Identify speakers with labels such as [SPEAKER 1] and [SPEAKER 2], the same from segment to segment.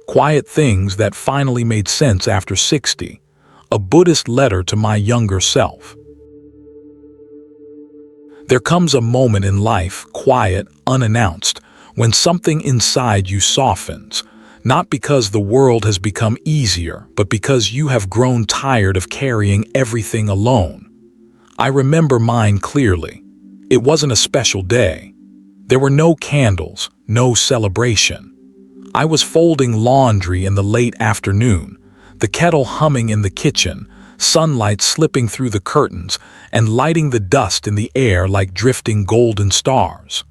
[SPEAKER 1] Quiet Things That Finally Made Sense After 60, a Buddhist letter to my younger self. There comes a moment in life, quiet, unannounced, when something inside you softens, not because the world has become easier, but because you have grown tired of carrying everything alone. I remember mine clearly. It wasn't a special day. There were no candles, no celebration. I was folding laundry in the late afternoon, the kettle humming in the kitchen, sunlight slipping through the curtains and lighting the dust in the air like drifting golden stars.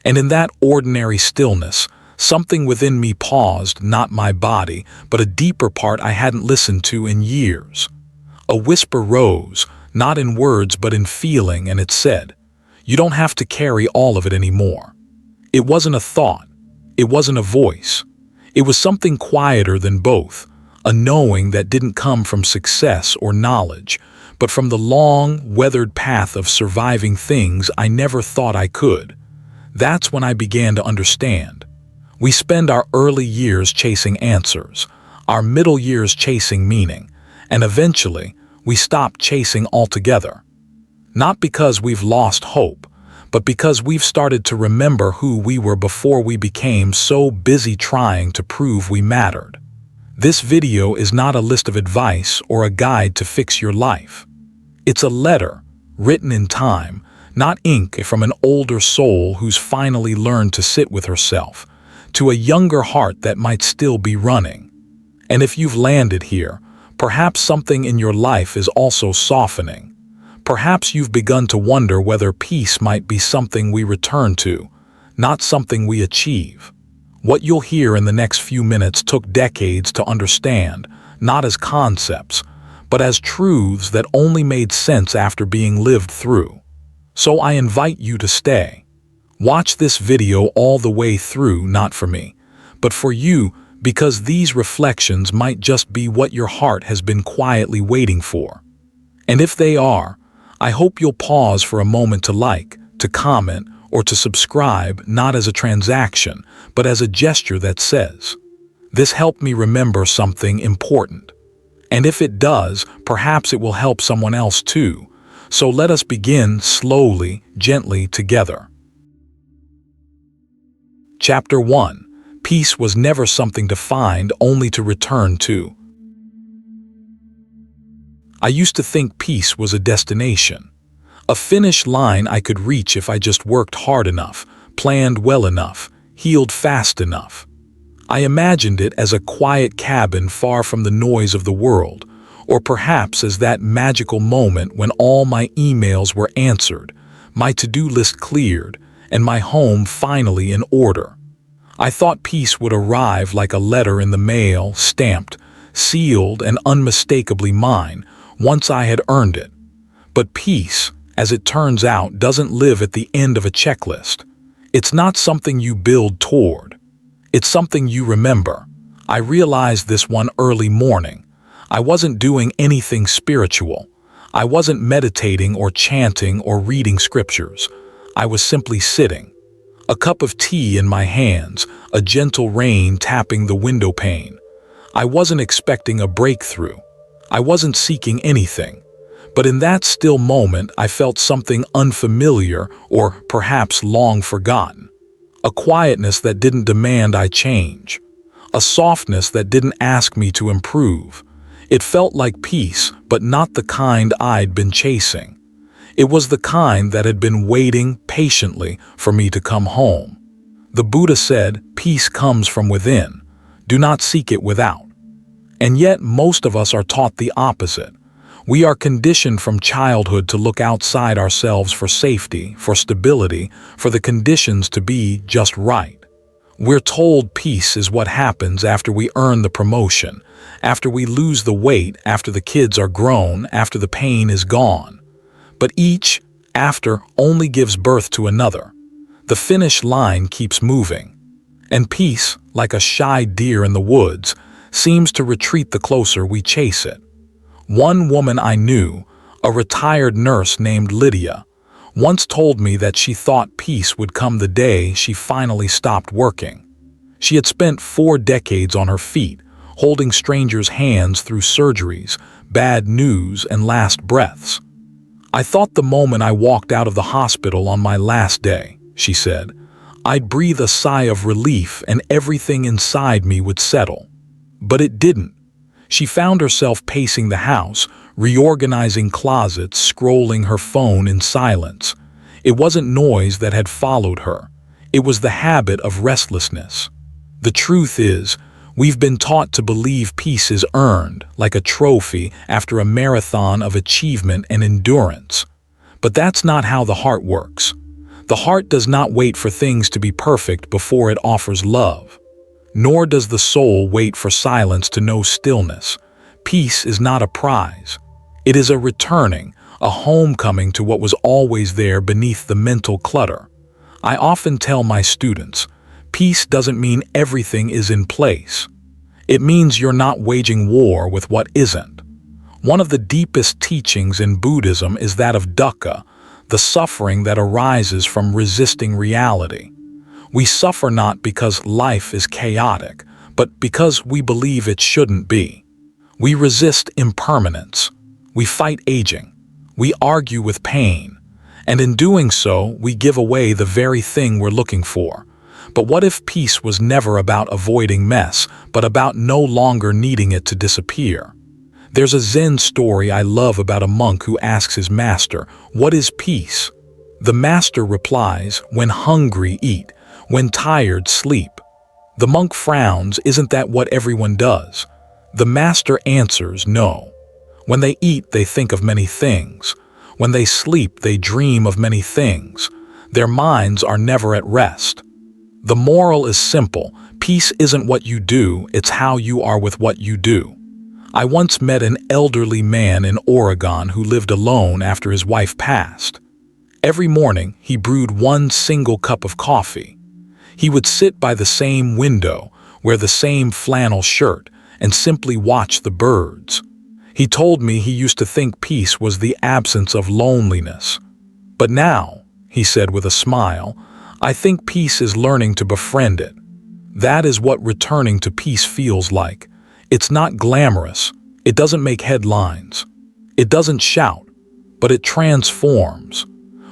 [SPEAKER 1] And in that ordinary stillness, something within me paused, not my body, but a deeper part I hadn't listened to in years. A whisper rose, not in words but in feeling, and it said, "You don't have to carry all of it anymore." It wasn't a thought. It wasn't a voice. It was something quieter than both, a knowing that didn't come from success or knowledge, but from the long, weathered path of surviving things I never thought I could. That's when I began to understand. We spend our early years chasing answers, our middle years chasing meaning, and eventually we stop chasing altogether. Not because we've lost hope, but because we've started to remember who we were before we became so busy trying to prove we mattered. This video is not a list of advice or a guide to fix your life. It's a letter, written in time, not ink, from an older soul who's finally learned to sit with herself, to a younger heart that might still be running. And if you've landed here, perhaps something in your life is also softening. Perhaps you've begun to wonder whether peace might be something we return to, not something we achieve. What you'll hear in the next few minutes took decades to understand, not as concepts, but as truths that only made sense after being lived through. So I invite you to stay. Watch this video all the way through, not for me, but for you, because these reflections might just be what your heart has been quietly waiting for. And if they are, I hope you'll pause for a moment to like, to comment, or to subscribe, not as a transaction, but as a gesture that says, "This helped me remember something important." And if it does, perhaps it will help someone else too. So let us begin slowly, gently together. Chapter 1. Peace was never something to find, only to return to. I used to think peace was a destination, a finish line I could reach if I just worked hard enough, planned well enough, healed fast enough. I imagined it as a quiet cabin far from the noise of the world, or perhaps as that magical moment when all my emails were answered, my to-do list cleared, and my home finally in order. I thought peace would arrive like a letter in the mail, stamped, sealed, and unmistakably mine, once I had earned it. But peace, as it turns out, doesn't live at the end of a checklist. It's not something you build toward. It's something you remember. I realized this one early morning. I wasn't doing anything spiritual. I wasn't meditating or chanting or reading scriptures. I was simply sitting. A cup of tea in my hands, a gentle rain tapping the window pane. I wasn't expecting a breakthrough. I wasn't seeking anything. But in that still moment, I felt something unfamiliar, or perhaps long forgotten. A quietness that didn't demand I change. A softness that didn't ask me to improve. It felt like peace, but not the kind I'd been chasing. It was the kind that had been waiting patiently for me to come home. The Buddha said, "Peace comes from within. Do not seek it without." And yet most of us are taught the opposite. We are conditioned from childhood to look outside ourselves for safety, for stability, for the conditions to be just right. We're told peace is what happens after we earn the promotion, after we lose the weight, after the kids are grown, after the pain is gone. But each after only gives birth to another. The finish line keeps moving. And peace, like a shy deer in the woods, seems to retreat the closer we chase it. One woman I knew, a retired nurse named Lydia, once told me that she thought peace would come the day she finally stopped working. She had spent 4 decades on her feet, holding strangers' hands through surgeries, bad news, and last breaths. "I thought the moment I walked out of the hospital on my last day," she said, "I'd breathe a sigh of relief and everything inside me would settle." But it didn't. She found herself pacing the house, reorganizing closets, scrolling her phone in silence. It wasn't noise that had followed her. It was the habit of restlessness. The truth is, we've been taught to believe peace is earned, like a trophy after a marathon of achievement and endurance. But that's not how the heart works. The heart does not wait for things to be perfect before it offers love. Nor does the soul wait for silence to know stillness. Peace is not a prize. It is a returning, a homecoming to what was always there beneath the mental clutter. I often tell my students, peace doesn't mean everything is in place. It means you're not waging war with what isn't. One of the deepest teachings in Buddhism is that of dukkha, the suffering that arises from resisting reality. We suffer not because life is chaotic, but because we believe it shouldn't be. We resist impermanence. We fight aging. We argue with pain. And in doing so, we give away the very thing we're looking for. But what if peace was never about avoiding mess, but about no longer needing it to disappear? There's a Zen story I love about a monk who asks his master, "What is peace?" The master replies, "When hungry, eat. When tired, sleep." The monk frowns, "Isn't that what everyone does?" The master answers, "No. When they eat, they think of many things. When they sleep, they dream of many things. Their minds are never at rest." The moral is simple. Peace isn't what you do, it's how you are with what you do. I once met an elderly man in Oregon who lived alone after his wife passed. Every morning, he brewed one single cup of coffee. He would sit by the same window, wear the same flannel shirt, and simply watch the birds. He told me he used to think peace was the absence of loneliness. But now, he said with a smile, I think peace is learning to befriend it. That is what returning to peace feels like. It's not glamorous. It doesn't make headlines. It doesn't shout, but it transforms.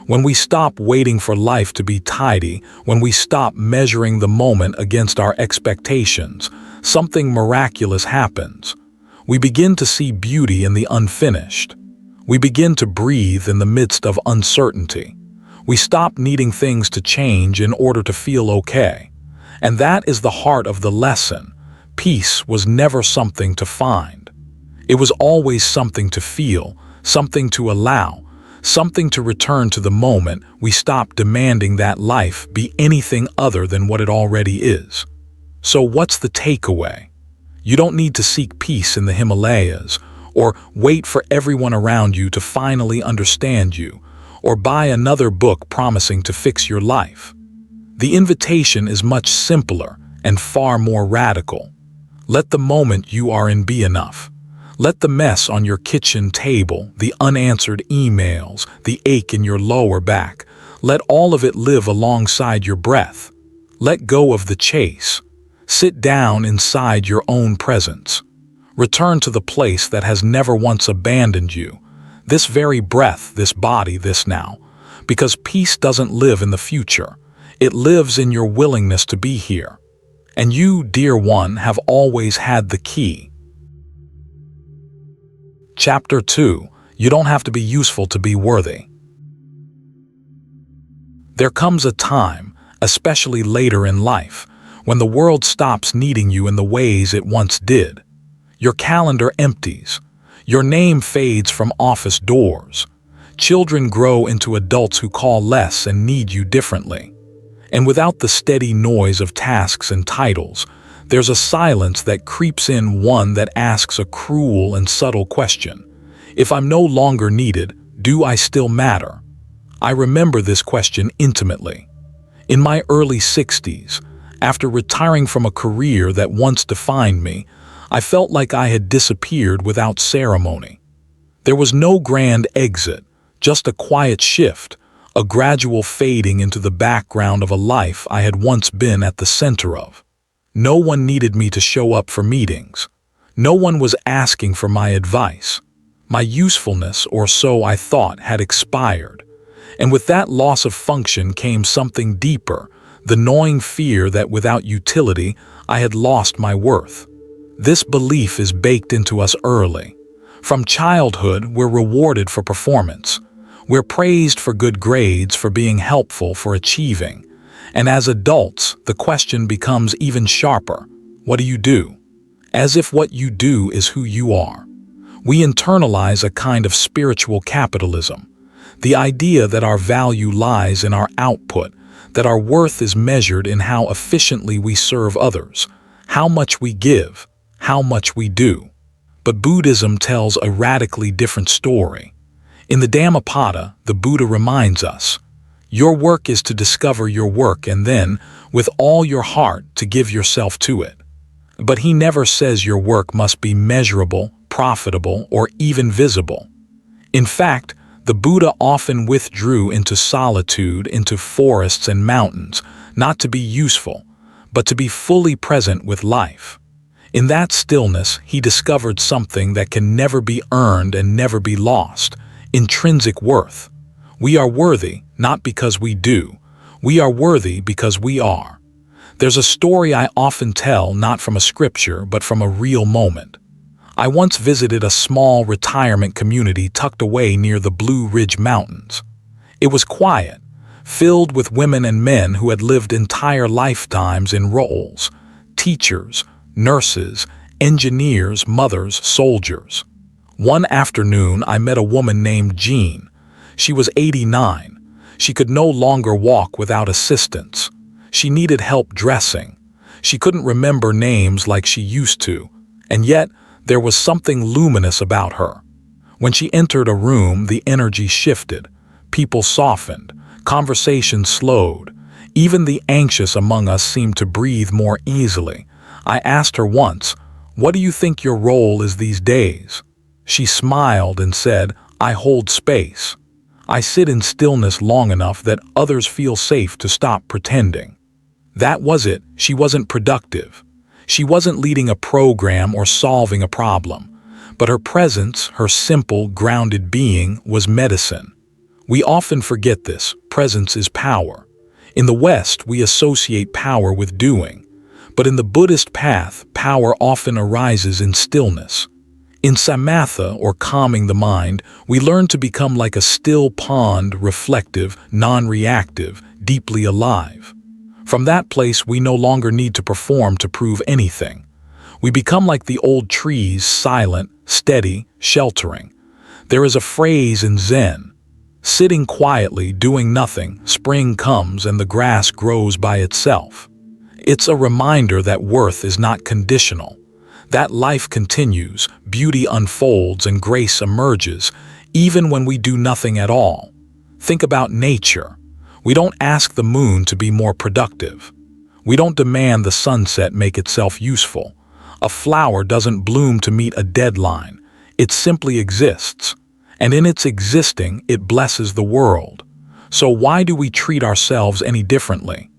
[SPEAKER 1] When we stop waiting for life to be tidy, when we stop measuring the moment against our expectations, something miraculous happens. We begin to see beauty in the unfinished. We begin to breathe in the midst of uncertainty. We stop needing things to change in order to feel okay. And that is the heart of the lesson. Peace was never something to find. It was always something to feel, something to allow, something to return to the moment we stop demanding that life be anything other than what it already is. So what's the takeaway? You don't need to seek peace in the Himalayas, or wait for everyone around you to finally understand you, or buy another book promising to fix your life. The invitation is much simpler and far more radical. Let the moment you are in be enough. Let the mess on your kitchen table, the unanswered emails, the ache in your lower back, let all of it live alongside your breath. Let go of the chase. Sit down inside your own presence. Return to the place that has never once abandoned you. This very breath, this body, this now. Because peace doesn't live in the future. It lives in your willingness to be here. And you, dear one, have always had the key. Chapter 2. You don't have to be useful to be worthy. There comes a time, especially later in life, when the world stops needing you in the ways it once did. Your calendar empties. Your name fades from office doors. Children grow into adults who call less and need you differently. And without the steady noise of tasks and titles, there's a silence that creeps in, one that asks a cruel and subtle question. If I'm no longer needed, do I still matter? I remember this question intimately. In my early 60s, after retiring from a career that once defined me, I felt like I had disappeared without ceremony. There was no grand exit, just a quiet shift, a gradual fading into the background of a life I had once been at the center of. No one needed me to show up for meetings. No one was asking for my advice. My usefulness, or so I thought, had expired. And with that loss of function came something deeper, the gnawing fear that without utility, I had lost my worth. This belief is baked into us early. From childhood, we're rewarded for performance. We're praised for good grades, for being helpful, for achieving. And as adults, the question becomes even sharper. What do you do? As if what you do is who you are. We internalize a kind of spiritual capitalism. The idea that our value lies in our output, that our worth is measured in how efficiently we serve others, how much we give, how much we do. But Buddhism tells a radically different story. In the Dhammapada, the Buddha reminds us, your work is to discover your work and then, with all your heart, to give yourself to it. But he never says your work must be measurable, profitable, or even visible. In fact, the Buddha often withdrew into solitude, into forests and mountains, not to be useful, but to be fully present with life. In that stillness, he discovered something that can never be earned and never be lost: intrinsic worth. We are worthy, not because we do. We are worthy because we are. There's a story I often tell, not from a scripture, but from a real moment. I once visited a small retirement community tucked away near the Blue Ridge Mountains. It was quiet, filled with women and men who had lived entire lifetimes in roles: teachers, nurses, engineers, mothers, soldiers. One afternoon, I met a woman named Jean. She was 89. She could no longer walk without assistance. She needed help dressing. She couldn't remember names like she used to, and yet there was something luminous about her. When she entered a room, the energy shifted. People softened. Conversation slowed. Even the anxious among us seemed to breathe more easily. I asked her once, "What do you think your role is these days?" She smiled and said, "I hold space. I sit in stillness long enough that others feel safe to stop pretending." That was it. She wasn't productive. She wasn't leading a program or solving a problem. But her presence, her simple, grounded being, was medicine. We often forget this. Presence is power. In the West, we associate power with doing. But in the Buddhist path, power often arises in stillness. In samatha, or calming the mind, we learn to become like a still pond, reflective, non-reactive, deeply alive. From that place, we no longer need to perform to prove anything. We become like the old trees, silent, steady, sheltering. There is a phrase in Zen: sitting quietly, doing nothing, spring comes and the grass grows by itself. It's a reminder that worth is not conditional, that life continues, beauty unfolds, and grace emerges, even when we do nothing at all. Think about nature. We don't ask the moon to be more productive. We don't demand the sunset make itself useful. A flower doesn't bloom to meet a deadline. It simply exists. And in its existing, it blesses the world. So why do we treat ourselves any differently?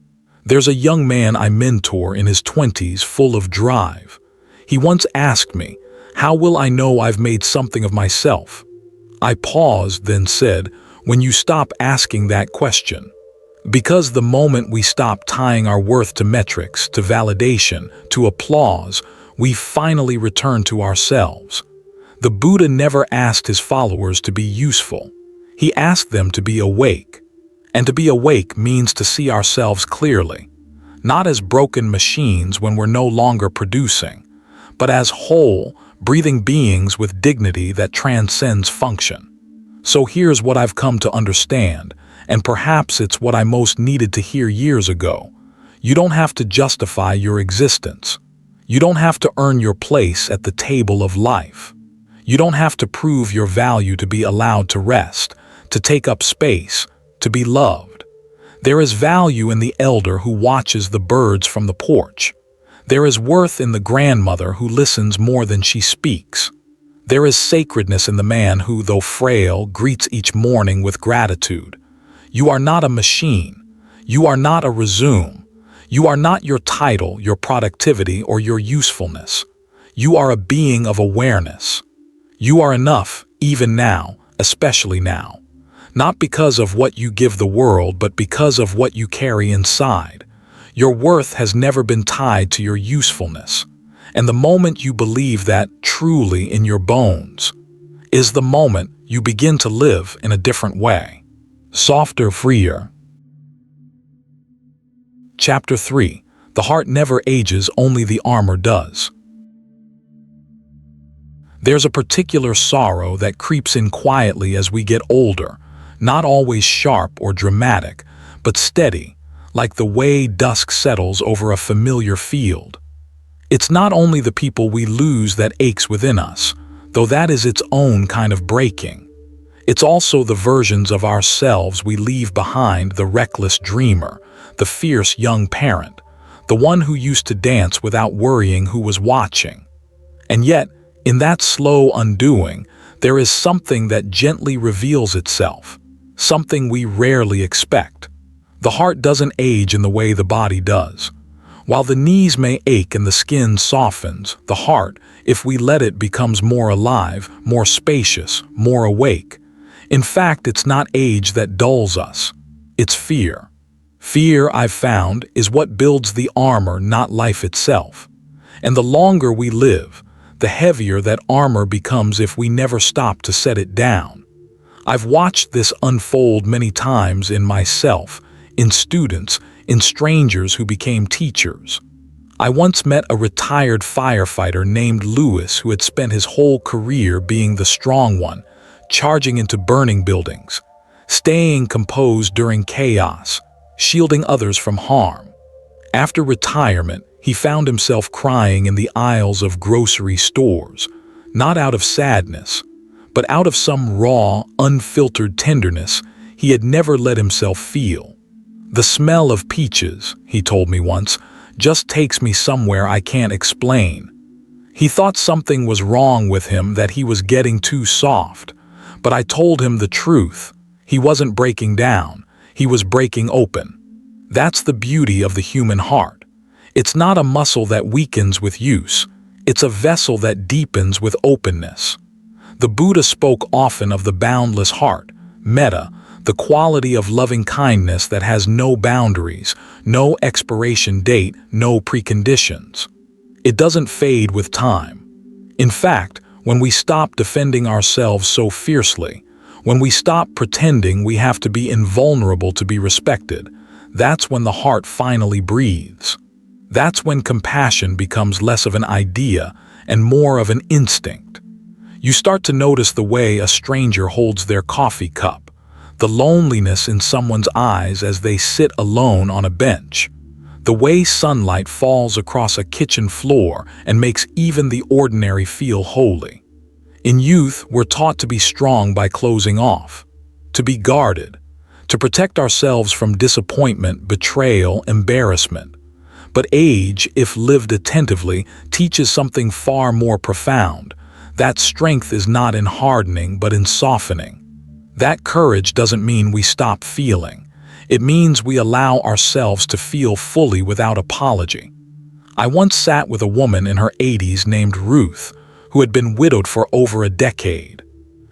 [SPEAKER 1] There's a young man I mentor in his 20s, full of drive. He once asked me, "How will I know I've made something of myself?" I paused, then said, "When you stop asking that question." Because the moment we stop tying our worth to metrics, to validation, to applause, we finally return to ourselves. The Buddha never asked his followers to be useful. He asked them to be awake. And to be awake means to see ourselves clearly, not as broken machines when we're no longer producing, but as whole, breathing beings with dignity that transcends function. So here's what I've come to understand, and perhaps it's what I most needed to hear years ago. You don't have to justify your existence. You don't have to earn your place at the table of life. You don't have to prove your value to be allowed to rest, to take up space, to be loved. There is value in the elder who watches the birds from the porch. There is worth in the grandmother who listens more than she speaks. There is sacredness in the man who, though frail, greets each morning with gratitude. You are not a machine. You are not a resume. You are not your title, your productivity, or your usefulness. You are a being of awareness. You are enough, even now, especially now. Not because of what you give the world, but because of what you carry inside. Your worth has never been tied to your usefulness. And the moment you believe that truly in your bones is the moment you begin to live in a different way. Softer, freer. Chapter 3. The heart never ages, only the armor does. There's a particular sorrow that creeps in quietly as we get older, not always sharp or dramatic, but steady, like the way dusk settles over a familiar field. It's not only the people we lose that aches within us, though that is its own kind of breaking. It's also the versions of ourselves we leave behind, the reckless dreamer, the fierce young parent, the one who used to dance without worrying who was watching. And yet, in that slow undoing, there is something that gently reveals itself, something we rarely expect. The heart doesn't age in the way the body does. While the knees may ache and the skin softens, the heart, if we let it, becomes more alive, more spacious, more awake. In fact, it's not age that dulls us. It's fear. Fear, I've found, is what builds the armor, not life itself. And the longer we live, the heavier that armor becomes if we never stop to set it down. I've watched this unfold many times in myself, in students, in strangers who became teachers. I once met a retired firefighter named Lewis who had spent his whole career being the strong one, charging into burning buildings, staying composed during chaos, shielding others from harm. After retirement, he found himself crying in the aisles of grocery stores, not out of sadness, but out of some raw, unfiltered tenderness he had never let himself feel. The smell of peaches, he told me once, just takes me somewhere I can't explain. He thought something was wrong with him, that he was getting too soft, but I told him the truth. He wasn't breaking down, he was breaking open. That's the beauty of the human heart. It's not a muscle that weakens with use, it's a vessel that deepens with openness. The Buddha spoke often of the boundless heart, metta, the quality of loving kindness that has no boundaries, no expiration date, no preconditions. It doesn't fade with time. In fact, when we stop defending ourselves so fiercely, when we stop pretending we have to be invulnerable to be respected, that's when the heart finally breathes. That's when compassion becomes less of an idea and more of an instinct. You start to notice the way a stranger holds their coffee cup, the loneliness in someone's eyes as they sit alone on a bench, the way sunlight falls across a kitchen floor and makes even the ordinary feel holy. In youth, we're taught to be strong by closing off, to be guarded, to protect ourselves from disappointment, betrayal, embarrassment. But age, if lived attentively, teaches something far more profound. That strength is not in hardening, but in softening. That courage doesn't mean we stop feeling. It means we allow ourselves to feel fully without apology. I once sat with a woman in her 80s named Ruth, who had been widowed for over a decade.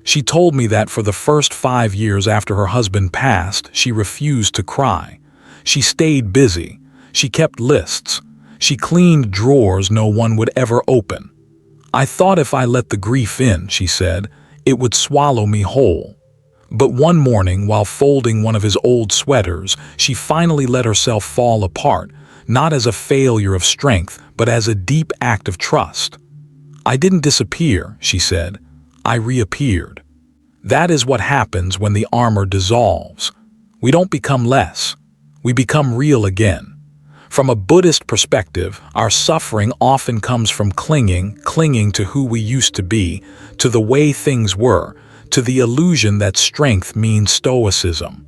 [SPEAKER 1] She told me that for the first 5 years after her husband passed, she refused to cry. She stayed busy. She kept lists. She cleaned drawers no one would ever open. I thought if I let the grief in, she said, it would swallow me whole. But one morning, while folding one of his old sweaters, she finally let herself fall apart, not as a failure of strength, but as a deep act of trust. I didn't disappear, she said. I reappeared. That is what happens when the armor dissolves. We don't become less. We become real again. From a Buddhist perspective, our suffering often comes from clinging to who we used to be, to the way things were, to the illusion that strength means stoicism.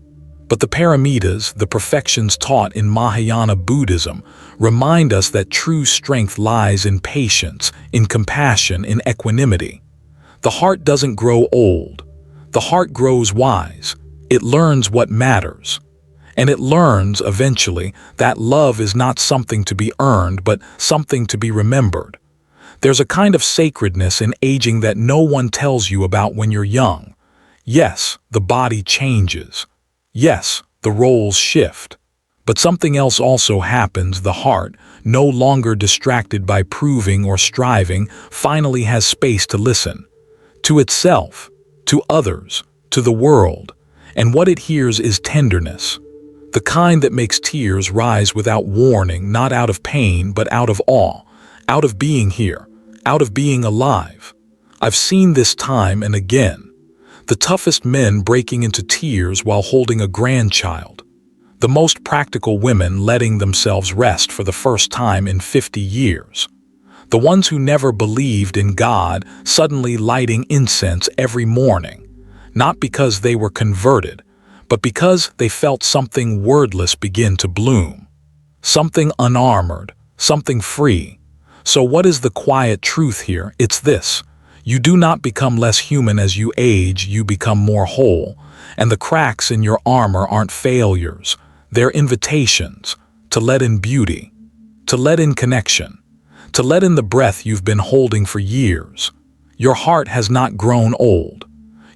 [SPEAKER 1] But the paramitas, the perfections taught in Mahayana Buddhism, remind us that true strength lies in patience, in compassion, in equanimity. The heart doesn't grow old. The heart grows wise. It learns what matters. And it learns, eventually, that love is not something to be earned, but something to be remembered. There's a kind of sacredness in aging that no one tells you about when you're young. Yes, the body changes. Yes, the roles shift. But something else also happens. The heart, no longer distracted by proving or striving, finally has space to listen. To itself, to others, to the world. And what it hears is tenderness. The kind that makes tears rise without warning, not out of pain, but out of awe, out of being here, out of being alive. I've seen this time and again. The toughest men breaking into tears while holding a grandchild. The most practical women letting themselves rest for the first time in 50 years. The ones who never believed in God suddenly lighting incense every morning, not because they were converted, but because they felt something wordless begin to bloom. Something unarmored, something free. So what is the quiet truth here? It's this. You do not become less human as you age, you become more whole. And the cracks in your armor aren't failures. They're invitations to let in beauty, to let in connection, to let in the breath you've been holding for years. Your heart has not grown old.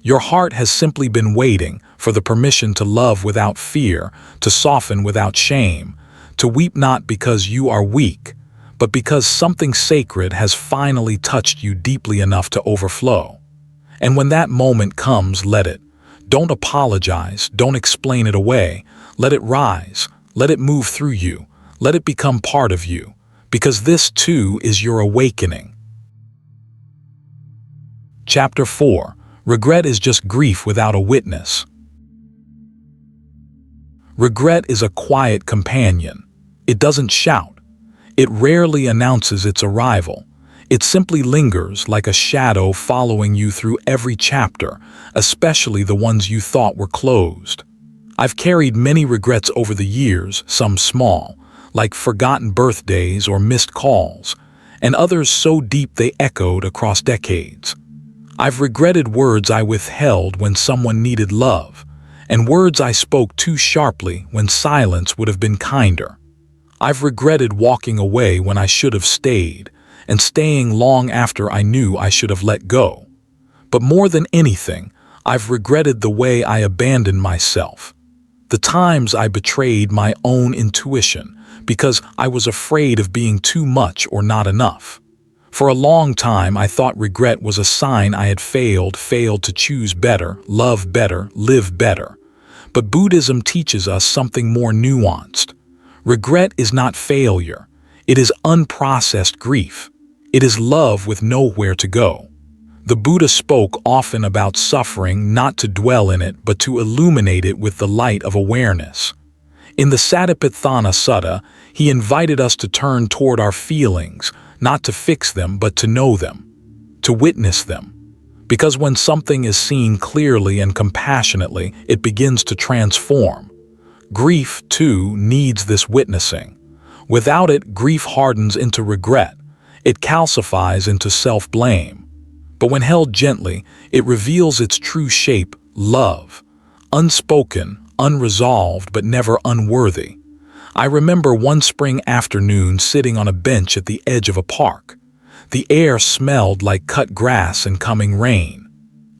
[SPEAKER 1] Your heart has simply been waiting for the permission to love without fear, to soften without shame, to weep not because you are weak, but because something sacred has finally touched you deeply enough to overflow. And when that moment comes, let it. Don't apologize, don't explain it away. Let it rise, let it move through you, let it become part of you, because this too is your awakening. Chapter 4. Regret is just grief without a witness. Regret is a quiet companion. It doesn't shout. It rarely announces its arrival. It simply lingers like a shadow following you through every chapter, especially the ones you thought were closed. I've carried many regrets over the years, some small, like forgotten birthdays or missed calls, and others so deep they echoed across decades. I've regretted words I withheld when someone needed love, and words I spoke too sharply when silence would have been kinder. I've regretted walking away when I should have stayed, and staying long after I knew I should have let go. But more than anything, I've regretted the way I abandoned myself. The times I betrayed my own intuition because I was afraid of being too much or not enough. For a long time, I thought regret was a sign I had failed to choose better, love better, live better. But Buddhism teaches us something more nuanced. Regret is not failure. It is unprocessed grief. It is love with nowhere to go. The Buddha spoke often about suffering not to dwell in it, but to illuminate it with the light of awareness. In the Satipatthana Sutta, he invited us to turn toward our feelings, not to fix them, but to know them, to witness them. Because when something is seen clearly and compassionately, it begins to transform. Grief, too, needs this witnessing. Without it, grief hardens into regret. It calcifies into self-blame. But when held gently, it reveals its true shape, love. Unspoken, unresolved, but never unworthy. I remember one spring afternoon sitting on a bench at the edge of a park. The air smelled like cut grass and coming rain.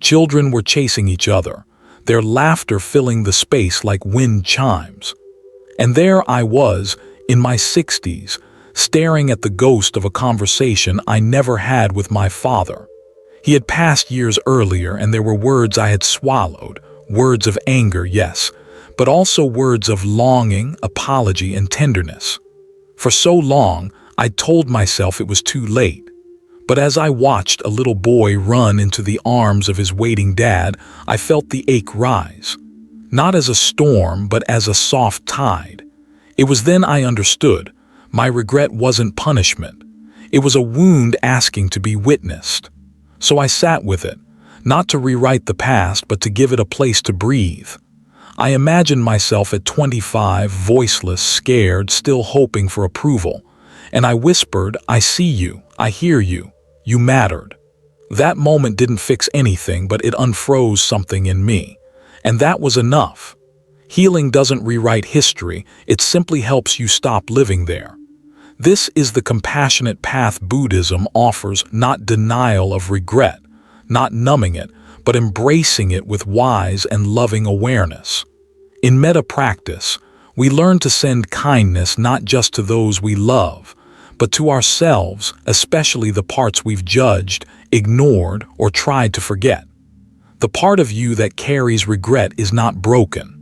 [SPEAKER 1] Children were chasing each other, their laughter filling the space like wind chimes. And there I was, in my 60s, staring at the ghost of a conversation I never had with my father. He had passed years earlier, and there were words I had swallowed, words of anger, yes, but also words of longing, apology, and tenderness. For so long, I'd told myself it was too late. But as I watched a little boy run into the arms of his waiting dad, I felt the ache rise. Not as a storm, but as a soft tide. It was then I understood. My regret wasn't punishment. It was a wound asking to be witnessed. So I sat with it, not to rewrite the past, but to give it a place to breathe. I imagined myself at 25, voiceless, scared, still hoping for approval. And I whispered, "I see you, I hear you, you mattered." That moment didn't fix anything, but it unfroze something in me. And that was enough. Healing doesn't rewrite history, it simply helps you stop living there. This is the compassionate path Buddhism offers, not denial of regret, not numbing it, but embracing it with wise and loving awareness. In metta practice, we learn to send kindness not just to those we love, but to ourselves, especially the parts we've judged, ignored, or tried to forget. The part of you that carries regret is not broken.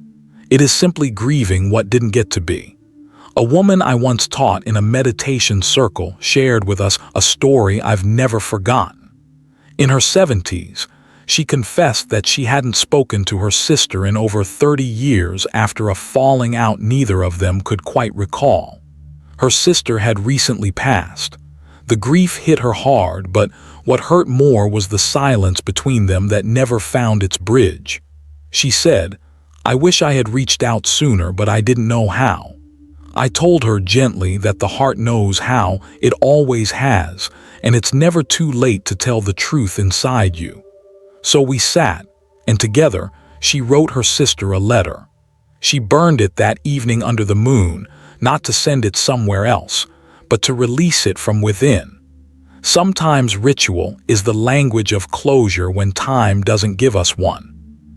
[SPEAKER 1] It is simply grieving what didn't get to be. A woman I once taught in a meditation circle shared with us a story I've never forgotten. In her 70s, she confessed that she hadn't spoken to her sister in over 30 years after a falling out neither of them could quite recall. Her sister had recently passed. The grief hit her hard, but what hurt more was the silence between them that never found its bridge. She said, "I wish I had reached out sooner, but I didn't know how." I told her gently that the heart knows how, it always has, and it's never too late to tell the truth inside you. So we sat, and together, she wrote her sister a letter. She burned it that evening under the moon, not to send it somewhere else, but to release it from within. Sometimes ritual is the language of closure when time doesn't give us one.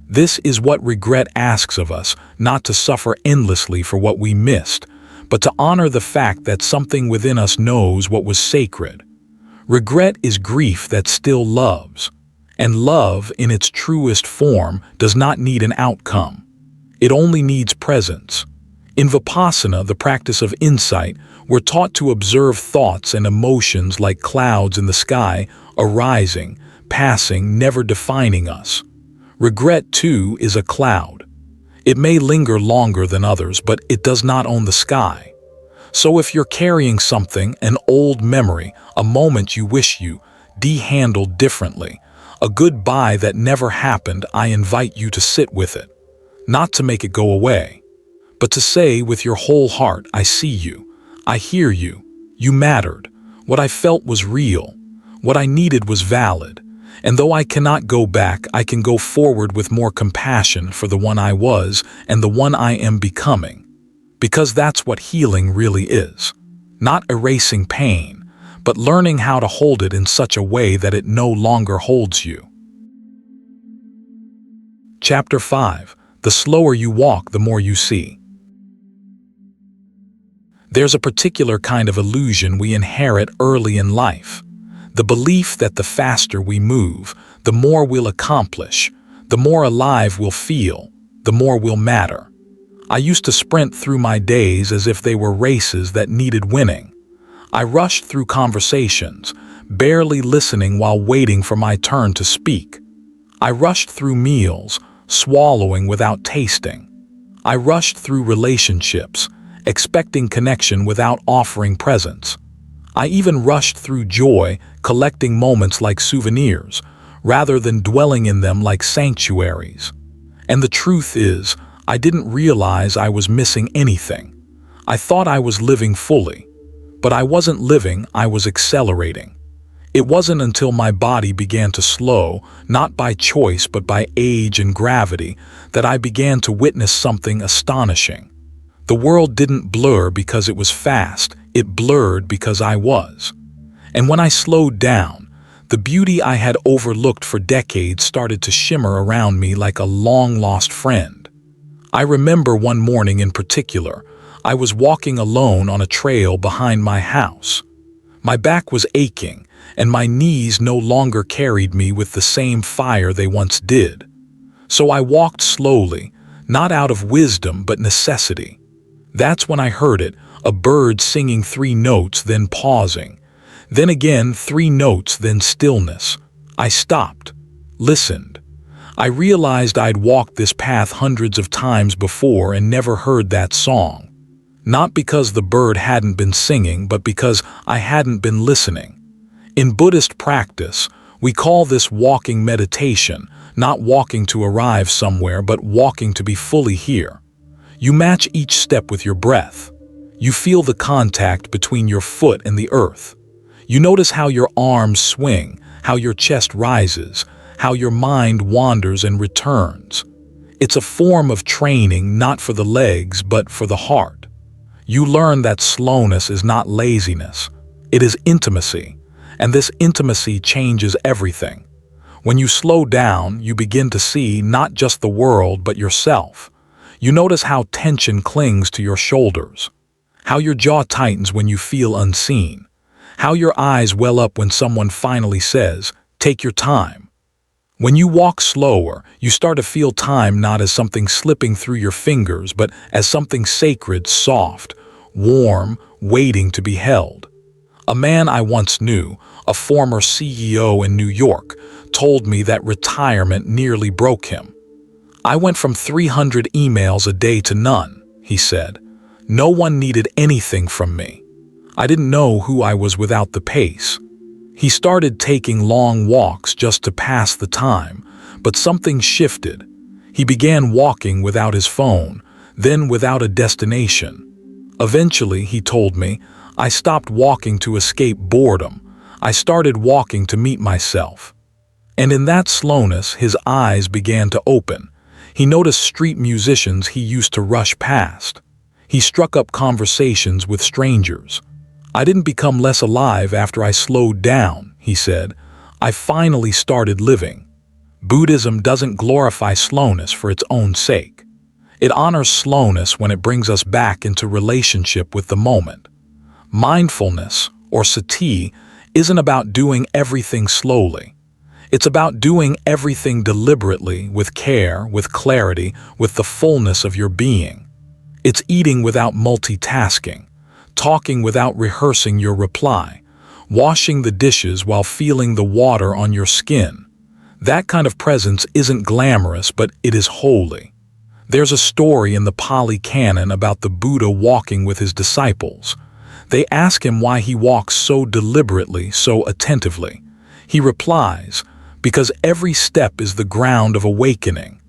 [SPEAKER 1] This is what regret asks of us, not to suffer endlessly for what we missed, but to honor the fact that something within us knows what was sacred. Regret is grief that still loves, and love in its truest form does not need an outcome. It only needs presence. In Vipassana, the practice of insight, we're taught to observe thoughts and emotions like clouds in the sky, arising, passing, never defining us. Regret, too, is a cloud. It may linger longer than others, but it does not own the sky. So if you're carrying something, an old memory, a moment you wish you handled differently, a goodbye that never happened, I invite you to sit with it. Not to make it go away, but to say with your whole heart, I see you, I hear you, you mattered, what I felt was real, what I needed was valid. And though I cannot go back, I can go forward with more compassion for the one I was and the one I am becoming. Because that's what healing really is. Not erasing pain, but learning how to hold it in such a way that it no longer holds you. Chapter 5. The slower you walk, the more you see. There's a particular kind of illusion we inherit early in life. The belief that the faster we move, the more we'll accomplish, the more alive we'll feel, the more we'll matter. I used to sprint through my days as if they were races that needed winning. I rushed through conversations, barely listening while waiting for my turn to speak. I rushed through meals, swallowing without tasting. I rushed through relationships, expecting connection without offering presence. I even rushed through joy, collecting moments like souvenirs, rather than dwelling in them like sanctuaries. And the truth is, I didn't realize I was missing anything. I thought I was living fully, but I wasn't living, I was accelerating. It wasn't until my body began to slow, not by choice but by age and gravity, that I began to witness something astonishing. The world didn't blur because it was fast, it blurred because I was. And when I slowed down, the beauty I had overlooked for decades started to shimmer around me like a long-lost friend. I remember one morning in particular, I was walking alone on a trail behind my house. My back was aching, and my knees no longer carried me with the same fire they once did. So I walked slowly, not out of wisdom but necessity. That's when I heard it, a bird singing 3 notes, then pausing. Then again 3 notes, then stillness. I stopped, listened. I realized I'd walked this path hundreds of times before and never heard that song. Not because the bird hadn't been singing, but because I hadn't been listening. In Buddhist practice, we call this walking meditation, not walking to arrive somewhere, but walking to be fully here. You match each step with your breath. You feel the contact between your foot and the earth. You notice how your arms swing, how your chest rises, how your mind wanders and returns. It's a form of training not for the legs but for the heart. You learn that slowness is not laziness. It is intimacy, and this intimacy changes everything. When you slow down, you begin to see not just the world but yourself. You notice how tension clings to your shoulders, how your jaw tightens when you feel unseen, how your eyes well up when someone finally says, "Take your time." When you walk slower, you start to feel time not as something slipping through your fingers, but as something sacred, soft, warm, waiting to be held. A man I once knew, a former CEO in New York, told me that retirement nearly broke him. "I went from 300 emails a day to none," he said. "No one needed anything from me. I didn't know who I was without the pace." He started taking long walks just to pass the time, but something shifted. He began walking without his phone, then without a destination. Eventually, he told me, I stopped walking to escape boredom. I started walking to meet myself. And in that slowness, his eyes began to open. He noticed street musicians he used to rush past. He struck up conversations with strangers. "I didn't become less alive after I slowed down," he said. "I finally started living." Buddhism doesn't glorify slowness for its own sake. It honors slowness when it brings us back into relationship with the moment. Mindfulness, or sati, isn't about doing everything slowly. It's about doing everything deliberately, with care, with clarity, with the fullness of your being. It's eating without multitasking, talking without rehearsing your reply, washing the dishes while feeling the water on your skin. That kind of presence isn't glamorous, but it is holy. There's a story in the Pali Canon about the Buddha walking with his disciples. They ask him why he walks so deliberately, so attentively. He replies, "Because every step is the ground of awakening."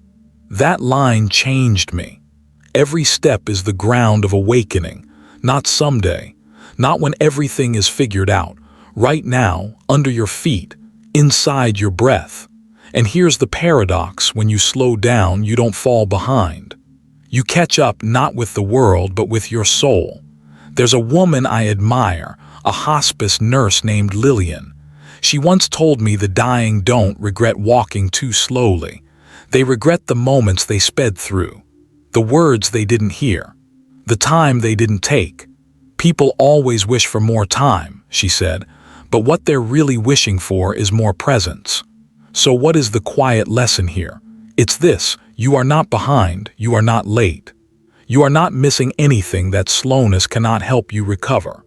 [SPEAKER 1] That line changed me. Every step is the ground of awakening, not someday, not when everything is figured out, right now, under your feet, inside your breath. And here's the paradox: when you slow down, you don't fall behind. You catch up not with the world, but with your soul. There's a woman I admire, a hospice nurse named Lillian. She once told me the dying don't regret walking too slowly. They regret the moments they sped through, the words they didn't hear, the time they didn't take. People always wish for more time, she said, but what they're really wishing for is more presence. So what is the quiet lesson here? It's this: you are not behind, you are not late. You are not missing anything that slowness cannot help you recover.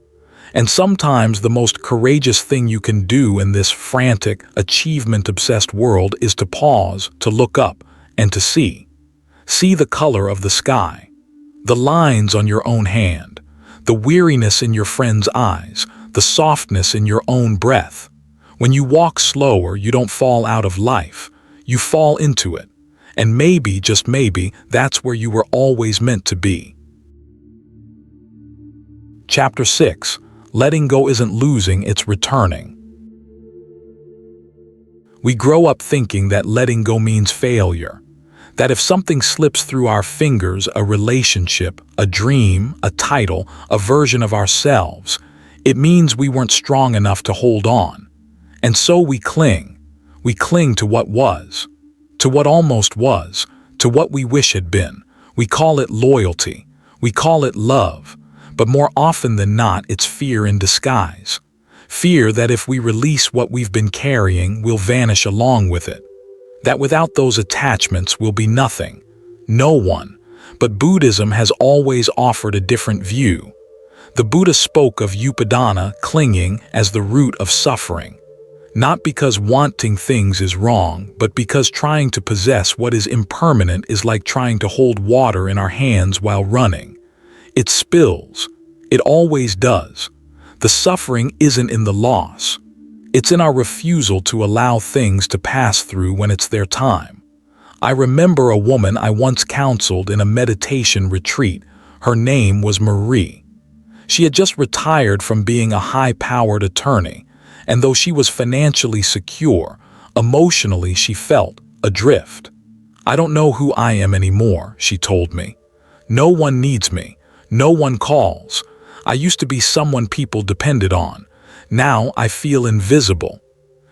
[SPEAKER 1] And sometimes the most courageous thing you can do in this frantic, achievement-obsessed world is to pause, to look up, and to see. See the color of the sky, the lines on your own hand, the weariness in your friend's eyes, the softness in your own breath. When you walk slower, you don't fall out of life, you fall into it. And maybe, just maybe, that's where you were always meant to be. Chapter 6. Letting go isn't losing, it's returning. We grow up thinking that letting go means failure. That if something slips through our fingers, a relationship, a dream, a title, a version of ourselves, it means we weren't strong enough to hold on. And so we cling. We cling to what was, to what almost was, to what we wish had been. We call it loyalty. We call it love. But more often than not, it's fear in disguise. Fear that if we release what we've been carrying, we'll vanish along with it. That without those attachments, we'll be nothing, no one. But Buddhism has always offered a different view. The Buddha spoke of upadana, clinging, as the root of suffering. Not because wanting things is wrong, but because trying to possess what is impermanent is like trying to hold water in our hands while running. It spills. It always does. The suffering isn't in the loss. It's in our refusal to allow things to pass through when it's their time. I remember a woman I once counseled in a meditation retreat. Her name was Marie. She had just retired from being a high-powered attorney, and though she was financially secure, emotionally she felt adrift. I don't know who I am anymore, she told me. No one needs me. No one calls. I used to be someone people depended on. Now I feel invisible.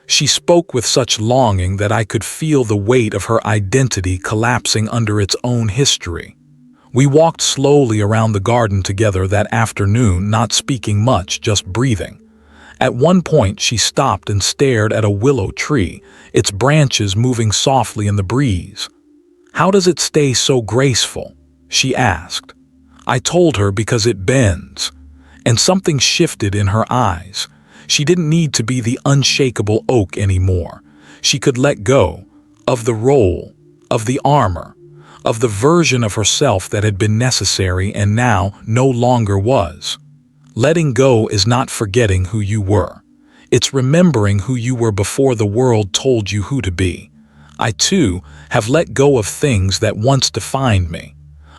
[SPEAKER 1] She spoke with such longing that I could feel the weight of her identity collapsing under its own history. We walked slowly around the garden together that afternoon, not speaking much, just breathing. At one point, she stopped and stared at a willow tree, its branches moving softly in the breeze. "How does it stay so graceful?" she asked. I told her because it bends. And something shifted in her eyes. She didn't need to be the unshakable oak anymore. She could let go of the role, of the armor, of the version of herself that had been necessary and now no longer was. Letting go is not forgetting who you were. It's remembering who you were before the world told you who to be. I, too, have let go of things that once defined me.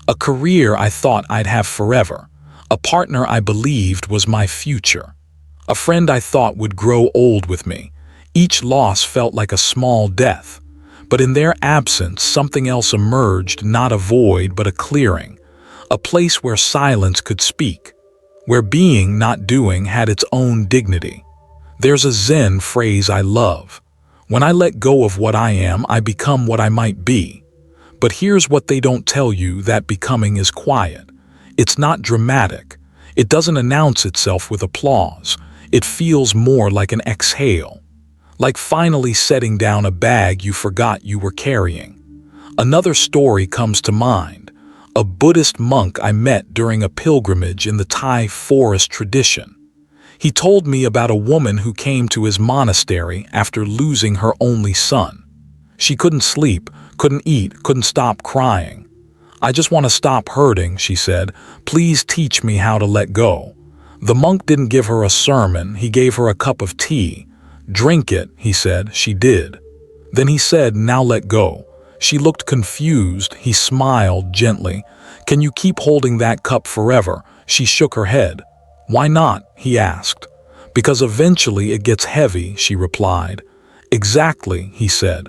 [SPEAKER 1] A career I thought I'd have forever. A partner I believed was my future. A friend I thought would grow old with me. Each loss felt like a small death. But in their absence, something else emerged, not a void, but a clearing. A place where silence could speak. Where being, not doing, had its own dignity. There's a Zen phrase I love. When I let go of what I am, I become what I might be. But here's what they don't tell you: that becoming is quiet. It's not dramatic. It doesn't announce itself with applause. It feels more like an exhale. Like finally setting down a bag you forgot you were carrying. Another story comes to mind. A Buddhist monk I met during a pilgrimage in the Thai forest tradition. He told me about a woman who came to his monastery after losing her only son. She couldn't sleep, couldn't eat, couldn't stop crying. "I just want to stop hurting," she said. "Please teach me how to let go." The monk didn't give her a sermon, he gave her a cup of tea. "Drink it," he said. She did. Then he said, "Now let go." She looked confused. He smiled gently. "Can you keep holding that cup forever?" She shook her head. "Why not?" he asked. "Because eventually it gets heavy," she replied. "Exactly," he said.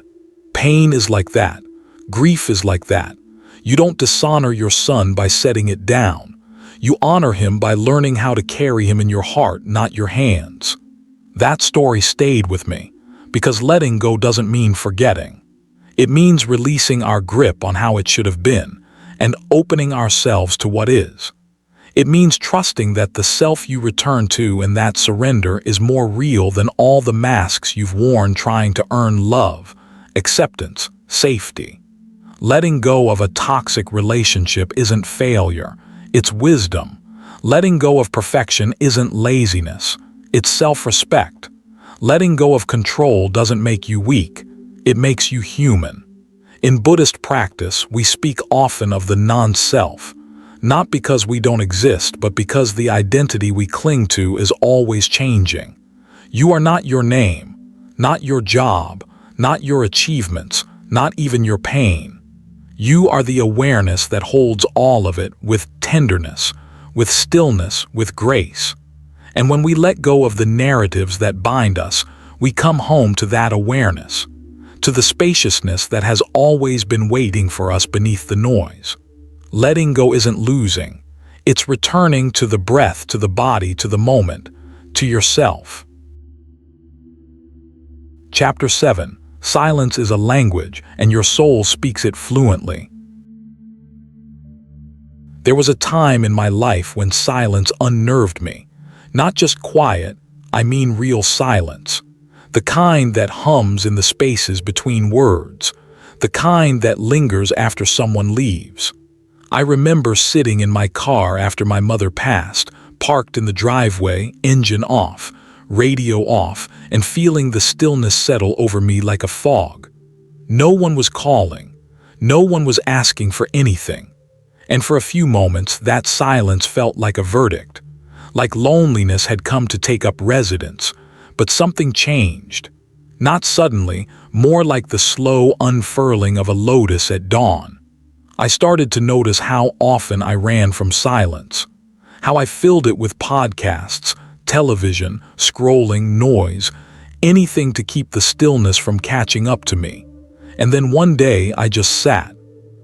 [SPEAKER 1] "Pain is like that. Grief is like that. You don't dishonor your son by setting it down. You honor him by learning how to carry him in your heart, not your hands." That story stayed with me, because letting go doesn't mean forgetting. It means releasing our grip on how it should have been, and opening ourselves to what is. It means trusting that the self you return to in that surrender is more real than all the masks you've worn trying to earn love, acceptance, safety. Letting go of a toxic relationship isn't failure, it's wisdom. Letting go of perfection isn't laziness, it's self-respect. Letting go of control doesn't make you weak, it makes you human. In Buddhist practice, we speak often of the non-self, not because we don't exist, but because the identity we cling to is always changing. You are not your name, not your job, not your achievements, not even your pain. You are the awareness that holds all of it with tenderness, with stillness, with grace. And when we let go of the narratives that bind us, we come home to that awareness, to the spaciousness that has always been waiting for us beneath the noise. Letting go isn't losing. It's returning to the breath, to the body, to the moment, to yourself. Chapter 7. Silence is a language, and your soul speaks it fluently. There was a time in my life when silence unnerved me. Not just quiet, I mean real silence. The kind that hums in the spaces between words. The kind that lingers after someone leaves. I remember sitting in my car after my mother passed, parked in the driveway, engine off, radio off, and feeling the stillness settle over me like a fog. No one was calling. No one was asking for anything. And for a few moments, that silence felt like a verdict. Like loneliness had come to take up residence. But something changed. Not suddenly, more like the slow unfurling of a lotus at dawn. I started to notice how often I ran from silence. How I filled it with podcasts, television, scrolling, noise, anything to keep the stillness from catching up to me. And then one day I just sat,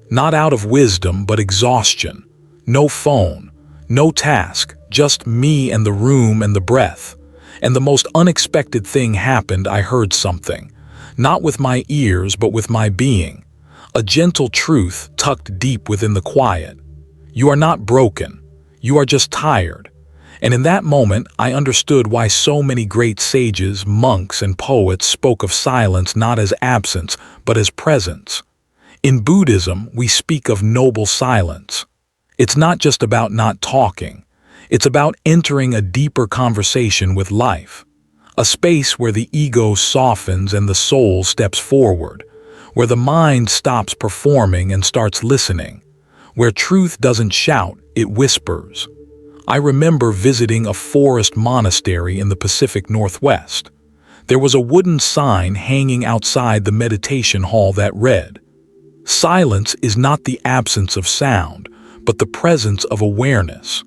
[SPEAKER 1] not out of wisdom but exhaustion. No phone, no task, just me and the room and the breath. And the most unexpected thing happened. I heard something, not with my ears but with my being. A gentle truth tucked deep within the quiet. You are not broken, you are just tired. And in that moment, I understood why so many great sages, monks, and poets spoke of silence not as absence, but as presence. In Buddhism, we speak of noble silence. It's not just about not talking. It's about entering a deeper conversation with life. A space where the ego softens and the soul steps forward. Where the mind stops performing and starts listening. Where truth doesn't shout, it whispers. I remember visiting a forest monastery in the Pacific Northwest. There was a wooden sign hanging outside the meditation hall that read, "Silence is not the absence of sound, but the presence of awareness."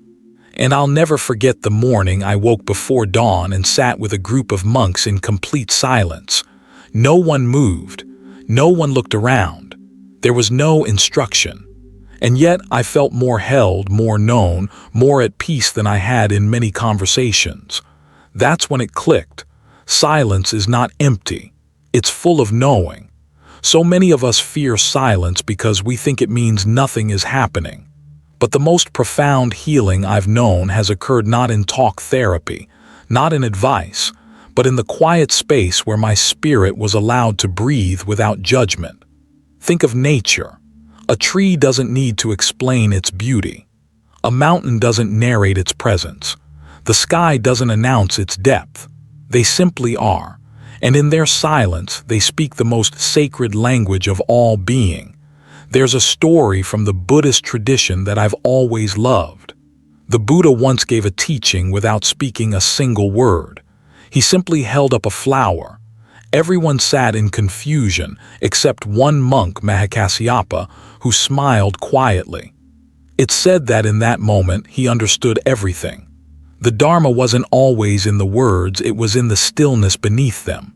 [SPEAKER 1] And I'll never forget the morning I woke before dawn and sat with a group of monks in complete silence. No one moved. No one looked around. There was no instruction. And yet I felt more held, more known, more at peace than I had in many conversations. That's when it clicked. Silence is not empty. It's full of knowing. So many of us fear silence because we think it means nothing is happening. But the most profound healing I've known has occurred not in talk therapy, not in advice, but in the quiet space where my spirit was allowed to breathe without judgment. Think of nature. A tree doesn't need to explain its beauty. A mountain doesn't narrate its presence. The sky doesn't announce its depth. They simply are. And in their silence, they speak the most sacred language of all being. There's a story from the Buddhist tradition that I've always loved. The Buddha once gave a teaching without speaking a single word. He simply held up a flower. Everyone sat in confusion except one monk, Mahakasyapa, who smiled quietly. It's said that in that moment he understood everything. The Dharma wasn't always in the words, it was in the stillness beneath them.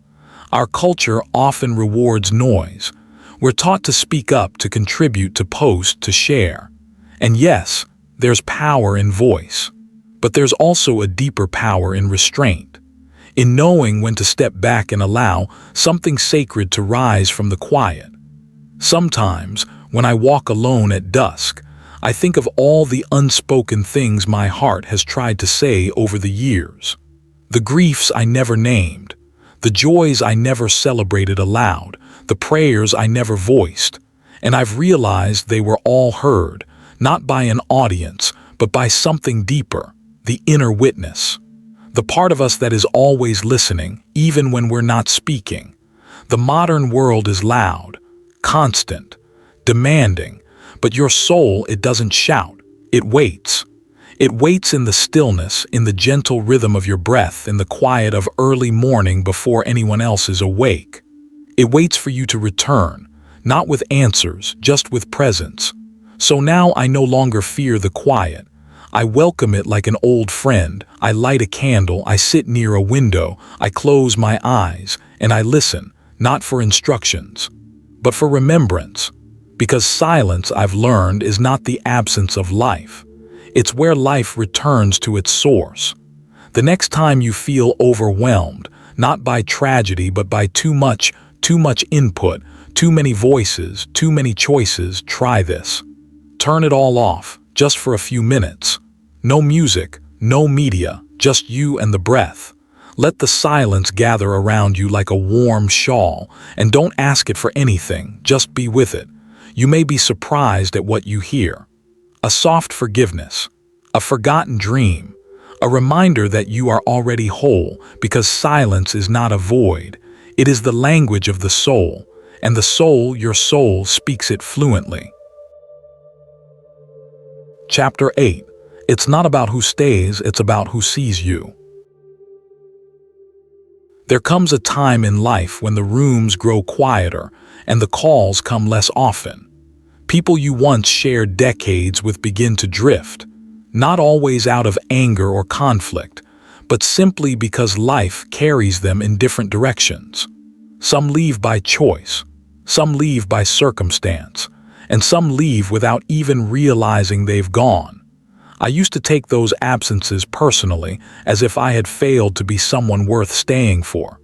[SPEAKER 1] Our culture often rewards noise. We're taught to speak up, to contribute, to post, to share. And yes, there's power in voice. But there's also a deeper power in restraint. In knowing when to step back and allow something sacred to rise from the quiet. Sometimes, when I walk alone at dusk, I think of all the unspoken things my heart has tried to say over the years. The griefs I never named, the joys I never celebrated aloud, the prayers I never voiced. And I've realized they were all heard, not by an audience, but by something deeper, the inner witness. The part of us that is always listening, even when we're not speaking. The modern world is loud, constant, demanding, but your soul, it doesn't shout, it waits. It waits in the stillness, in the gentle rhythm of your breath, in the quiet of early morning before anyone else is awake. It waits for you to return, not with answers, just with presence. So now I no longer fear the quiet. I welcome it like an old friend. I light a candle, I sit near a window, I close my eyes, and I listen, not for instructions, but for remembrance. Because silence, I've learned, is not the absence of life. It's where life returns to its source. The next time you feel overwhelmed, not by tragedy but by too much input, too many voices, too many choices, try this. Turn it all off, just for a few minutes. No music, no media, just you and the breath. Let the silence gather around you like a warm shawl, and don't ask it for anything, just be with it. You may be surprised at what you hear. A soft forgiveness, a forgotten dream, a reminder that you are already whole, because silence is not a void. It is the language of the soul, and the soul, your soul, speaks it fluently. Chapter 8. It's not about who stays, it's about who sees you. There comes a time in life when the rooms grow quieter and the calls come less often. People you once shared decades with begin to drift, not always out of anger or conflict, but simply because life carries them in different directions. Some leave by choice, Some leave by circumstance, and some leave without even realizing they've gone. I used to take those absences personally, as if I had failed to be someone worth staying for.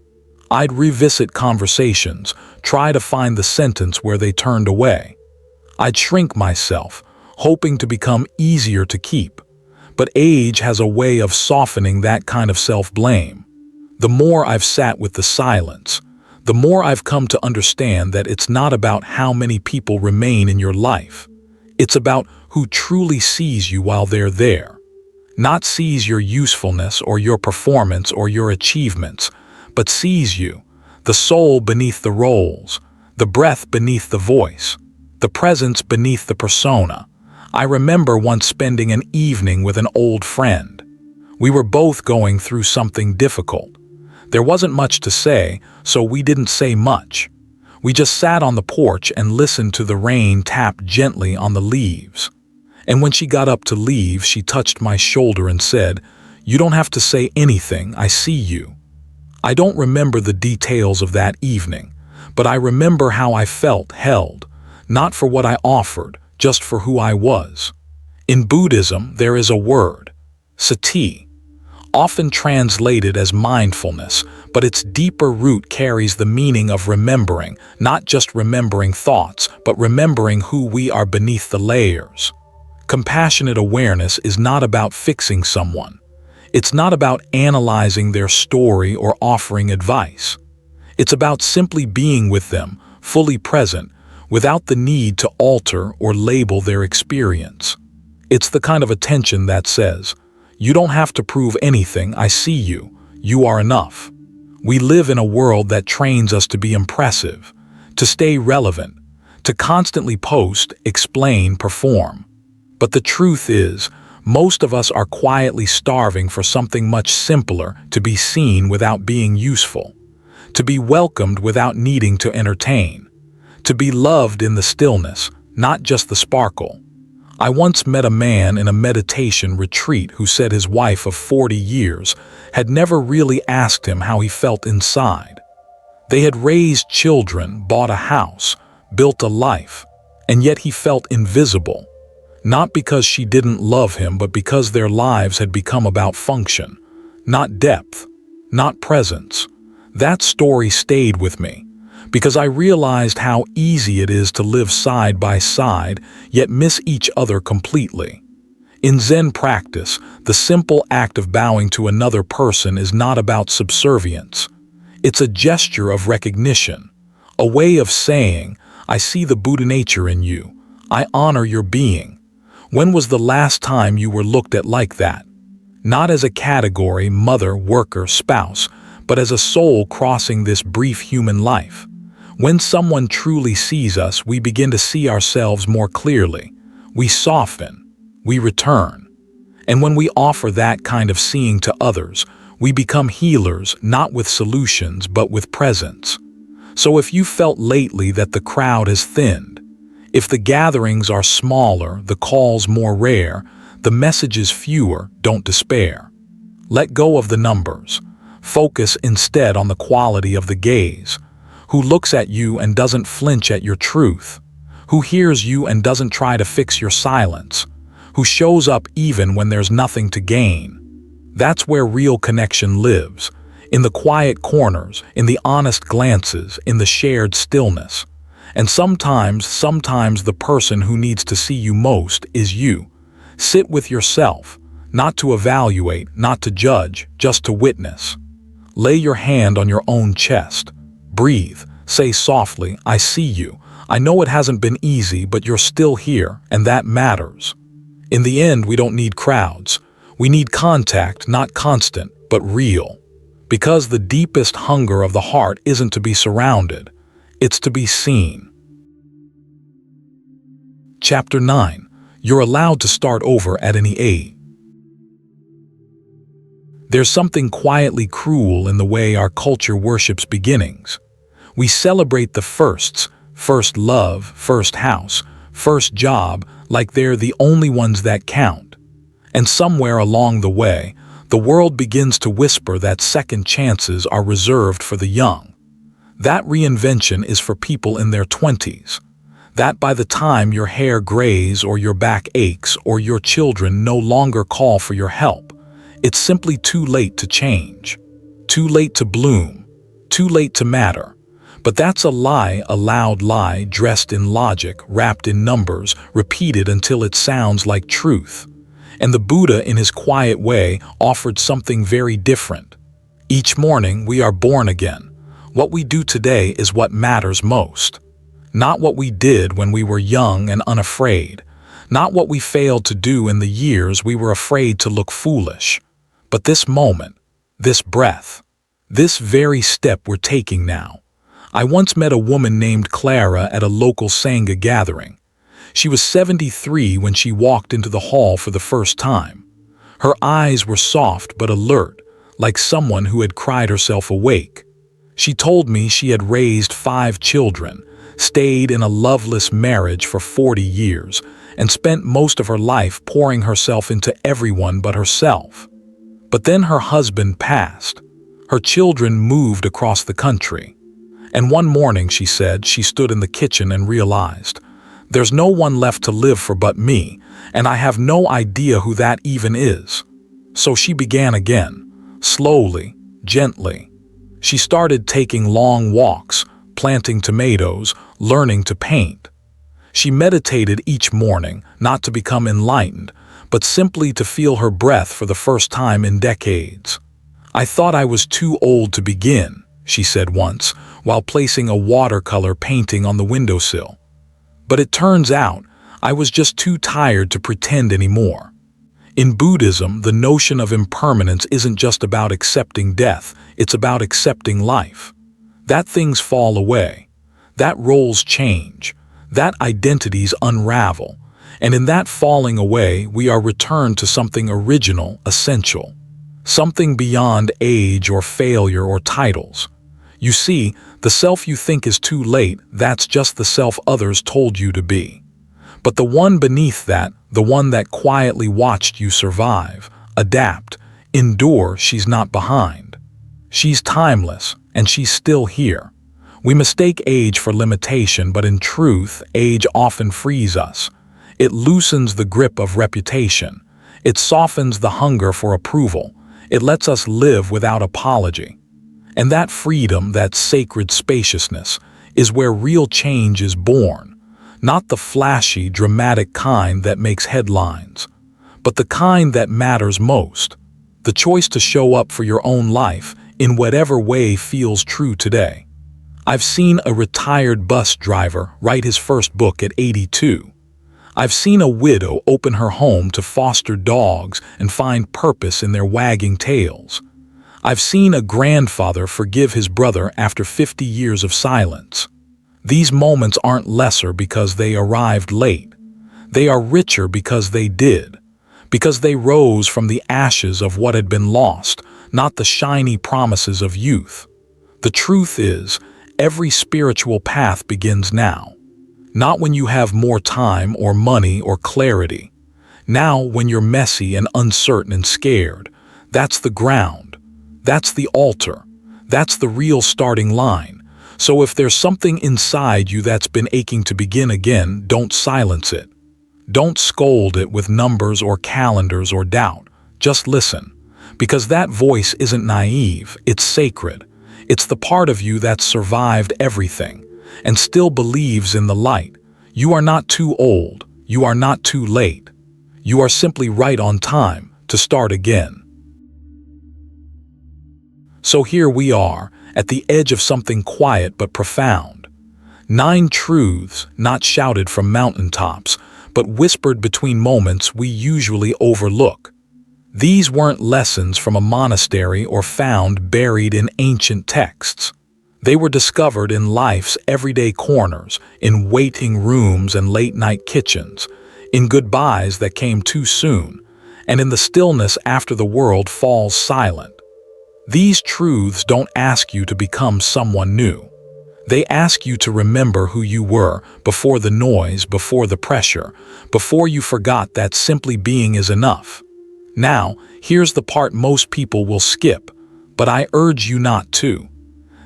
[SPEAKER 1] I'd revisit conversations, try to find the sentence where they turned away. I'd shrink myself, hoping to become easier to keep. But age has a way of softening that kind of self-blame. The more I've sat with the silence, the more I've come to understand that it's not about how many people remain in your life. It's about who truly sees you while they're there. Not sees your usefulness or your performance or your achievements, but sees you, the soul beneath the roles, the breath beneath the voice, the presence beneath the persona. I remember once spending an evening with an old friend. We were both going through something difficult. There wasn't much to say, so we didn't say much. We just sat on the porch and listened to the rain tap gently on the leaves. And when she got up to leave, she touched my shoulder and said, "You don't have to say anything, I see you." I don't remember the details of that evening, but I remember how I felt held, not for what I offered, just for who I was. In Buddhism, there is a word, sati, often translated as mindfulness, but its deeper root carries the meaning of remembering, not just remembering thoughts, but remembering who we are beneath the layers. Compassionate awareness is not about fixing someone. It's not about analyzing their story or offering advice. It's about simply being with them, fully present, without the need to alter or label their experience. It's the kind of attention that says, "You don't have to prove anything, I see you. You are enough." We live in a world that trains us to be impressive, to stay relevant, to constantly post, explain, perform. But the truth is, most of us are quietly starving for something much simpler: to be seen without being useful, to be welcomed without needing to entertain, to be loved in the stillness, not just the sparkle. I once met a man in a meditation retreat who said his wife of 40 years had never really asked him how he felt inside. They had raised children, bought a house, built a life, and yet he felt invisible. Not because she didn't love him, but because their lives had become about function, not depth, not presence. That story stayed with me, because I realized how easy it is to live side by side, yet miss each other completely. In Zen practice, the simple act of bowing to another person is not about subservience. It's a gesture of recognition, a way of saying, "I see the Buddha nature in you. I honor your being." When was the last time you were looked at like that? Not as a category, mother, worker, spouse, but as a soul crossing this brief human life. When someone truly sees us, we begin to see ourselves more clearly. We soften, we return. And when we offer that kind of seeing to others, we become healers, not with solutions, but with presence. So if you felt lately that the crowd has thinned, if the gatherings are smaller, the calls more rare, the messages fewer, don't despair. Let go of the numbers. Focus instead on the quality of the gaze. Who looks at you and doesn't flinch at your truth, who hears you and doesn't try to fix your silence, who shows up even when there's nothing to gain. That's where real connection lives, in the quiet corners, in the honest glances, in the shared stillness. And sometimes the person who needs to see you most is you. Sit with yourself, not to evaluate, not to judge, just to witness. Lay your hand on your own chest. Breathe, say softly, "I see you. I know it hasn't been easy, but you're still here, and that matters." In the end, we don't need crowds. We need contact, not constant, but real. Because the deepest hunger of the heart isn't to be surrounded, it's to be seen. Chapter 9. You're allowed to start over at any age. There's something quietly cruel in the way our culture worships beginnings. We celebrate the firsts, first love, first house, first job, like they're the only ones that count. And somewhere along the way, the world begins to whisper that second chances are reserved for the young. That reinvention is for people in their 20s. That by the time your hair grays or your back aches or your children no longer call for your help, it's simply too late to change. Too late to bloom. Too late to matter. But that's a lie, a loud lie dressed in logic, wrapped in numbers, repeated until it sounds like truth. And the Buddha, in his quiet way, offered something very different. Each morning we are born again. What we do today is what matters most. Not what we did when we were young and unafraid. Not what we failed to do in the years we were afraid to look foolish. But this moment, this breath, this very step we're taking now. I once met a woman named Clara at a local Sangha gathering. She was 73 when she walked into the hall for the first time. Her eyes were soft but alert, like someone who had cried herself awake. She told me she had raised 5 children, stayed in a loveless marriage for 40 years, and spent most of her life pouring herself into everyone but herself. But then her husband passed. Her children moved across the country. And one morning, she said, she stood in the kitchen and realized, there's no one left to live for but me, and I have no idea who that even is. So she began again, slowly, gently. She started taking long walks, planting tomatoes, learning to paint. She meditated each morning, not to become enlightened, but simply to feel her breath for the first time in decades. I thought I was too old to begin, she said once, while placing a watercolor painting on the windowsill. But it turns out, I was just too tired to pretend anymore. In Buddhism, the notion of impermanence isn't just about accepting death, it's about accepting life. That things fall away, that roles change, that identities unravel, and in that falling away, we are returned to something original, essential. Something beyond age or failure or titles. You see, the self you think is too late, that's just the self others told you to be. But the one beneath that, the one that quietly watched you survive, adapt, endure, she's not behind. She's timeless, and she's still here. We mistake age for limitation, but in truth, age often frees us. It loosens the grip of reputation. It softens the hunger for approval. It lets us live without apology. And that freedom, that sacred spaciousness, is where real change is born. Not the flashy, dramatic kind that makes headlines, but the kind that matters most. The choice to show up for your own life in whatever way feels true today. I've seen a retired bus driver write his first book at 82. I've seen a widow open her home to foster dogs and find purpose in their wagging tails. I've seen a grandfather forgive his brother after 50 years of silence. These moments aren't lesser because they arrived late. They are richer because they did. Because they rose from the ashes of what had been lost, not the shiny promises of youth. The truth is, every spiritual path begins now. Not when you have more time or money or clarity. Now when you're messy and uncertain and scared. That's the ground. That's the altar. That's the real starting line. So if there's something inside you that's been aching to begin again, don't silence it. Don't scold it with numbers or calendars or doubt. Just listen. Because that voice isn't naive, it's sacred. It's the part of you that's survived everything and still believes in the light. You are not too old. You are not too late. You are simply right on time to start again. So here we are, at the edge of something quiet but profound. 9 truths not shouted from mountaintops, but whispered between moments we usually overlook. These weren't lessons from a monastery or found buried in ancient texts. They were discovered in life's everyday corners, in waiting rooms and late-night kitchens, in goodbyes that came too soon, and in the stillness after the world falls silent. These truths don't ask you to become someone new. They ask you to remember who you were before the noise, before the pressure, before you forgot that simply being is enough. Now, here's the part most people will skip, but I urge you not to.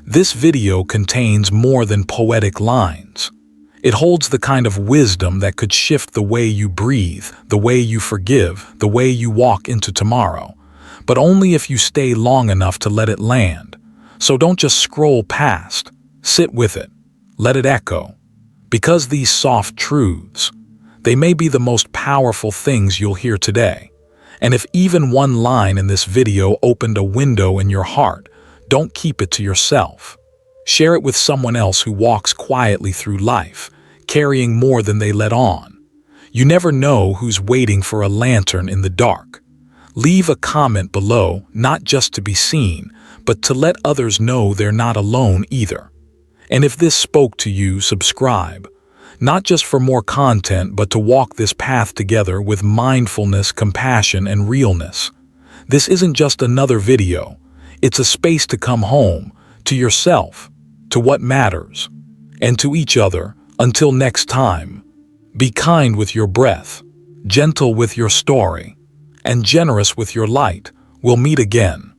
[SPEAKER 1] This video contains more than poetic lines. It holds the kind of wisdom that could shift the way you breathe, the way you forgive, the way you walk into tomorrow. But only if you stay long enough to let it land. So don't just scroll past. Sit with it. Let it echo. Because these soft truths, they may be the most powerful things you'll hear today. And if even one line in this video opened a window in your heart, don't keep it to yourself. Share it with someone else who walks quietly through life, carrying more than they let on. You never know who's waiting for a lantern in the dark. Leave a comment below, not just to be seen, but to let others know they're not alone either. And if this spoke to you, subscribe. Not just for more content, but to walk this path together with mindfulness, compassion, and realness. This isn't just another video. It's a space to come home, to yourself, to what matters, and to each other. Until next time, be kind with your breath, gentle with your story, and generous with your light. We'll meet again.